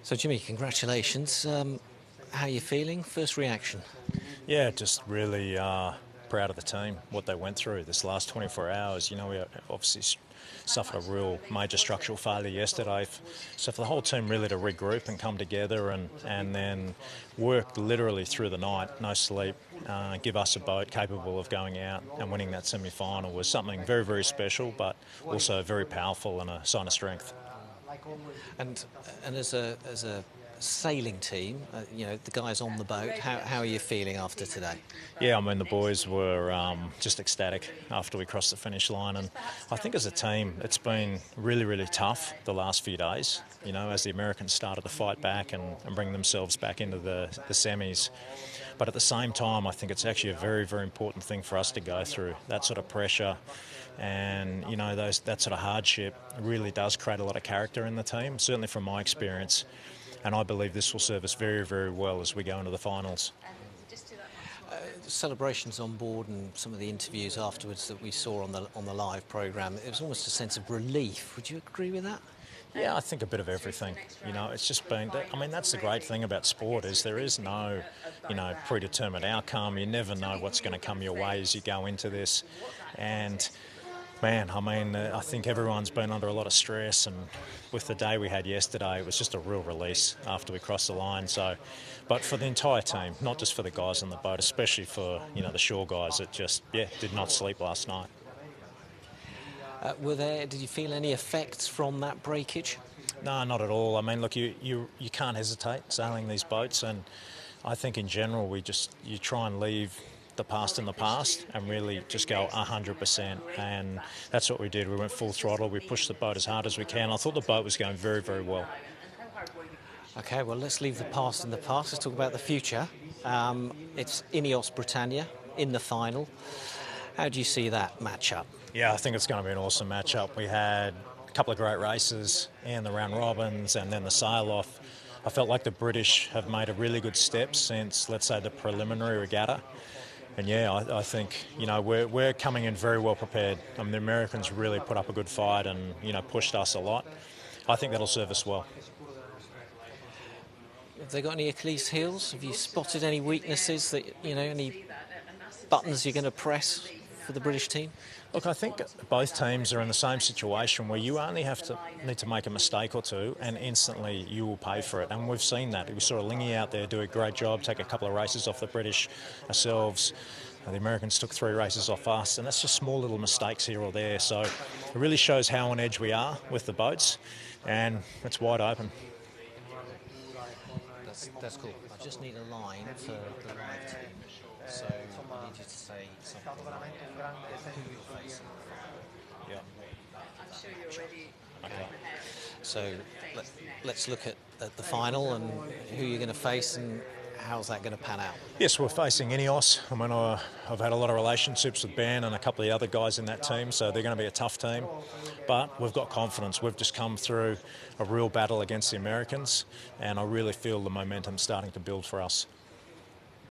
So Jimmy, congratulations. How are you feeling? First reaction? Yeah, just really proud of the team, what they went through this last 24 hours. You know, we obviously suffered a real major structural failure yesterday. So for the whole team really to regroup and come together and then work literally through the night, no sleep, give us a boat capable of going out and winning that semi-final was something very, very special, but also very powerful and a sign of strength. And as a sailing team, the guys on the boat, how are you feeling after today? Yeah, I mean, the boys were just ecstatic after we crossed the finish line. And I think as a team, it's been really, really tough the last few days, you know, as the Americans started to fight back and bring themselves back into the semis. But at the same time, I think it's actually a very, very important thing for us to go through. That sort of pressure and, you know, that sort of hardship really does create a lot of character in the team, certainly from my experience. And I believe this will serve us very, very well as we go into the finals. Celebrations on board and some of the interviews afterwards that we saw on the live programme, it was almost a sense of relief. Would you agree with that? Yeah, I think a bit of everything. You know, it's just been, I mean, that's the great thing about sport is there is no, predetermined outcome. You never know what's going to come your way as you go into this. And man, I mean, I think everyone's been under a lot of stress, and with the day we had yesterday, it was just a real release after we crossed the line. So, but for the entire team, not just for the guys on the boat, especially for, the shore guys that just, did not sleep last night. Did you feel any effects from that breakage? No, not at all. I mean, look, you can't hesitate sailing these boats, and I think in general you try and leave the past in the past and really just go 100%, and that's what we did. We went full throttle, we pushed the boat as hard as we can. I thought the boat was going very, very well. Okay, well, let's leave the past in the past. Let's talk about the future. It's Ineos Britannia in the final. How do you see that matchup? Yeah, I think it's going to be an awesome matchup. We had a couple of great races in the round robins and then the sail-off. I felt like the British have made a really good step since, let's say, the preliminary regatta. And yeah, I think, we're coming in very well prepared. I mean, the Americans really put up a good fight and, pushed us a lot. I think that'll serve us well. Have they got any Achilles heels? Have you spotted any weaknesses that, any buttons you're going to press for the British team? Look, I think both teams are in the same situation where you only need to make a mistake or two and instantly you will pay for it. And we've seen that. We saw Lingy out there do a great job, take a couple of races off the British ourselves. The Americans took 3 races off us, and that's just small little mistakes here or there. So it really shows how on edge we are with the boats, and it's wide open. That's cool. I just need a line for the live team. So I need you to say something like who you're facing. Yeah. I'm sure you're ready. Okay. So let's look at the final and who you're going to face and how's that going to pan out? Yes, we're facing Ineos. I mean, I've had a lot of relationships with Ben and a couple of the other guys in that team, so they're going to be a tough team. But we've got confidence. We've just come through a real battle against the Americans, and I really feel the momentum starting to build for us.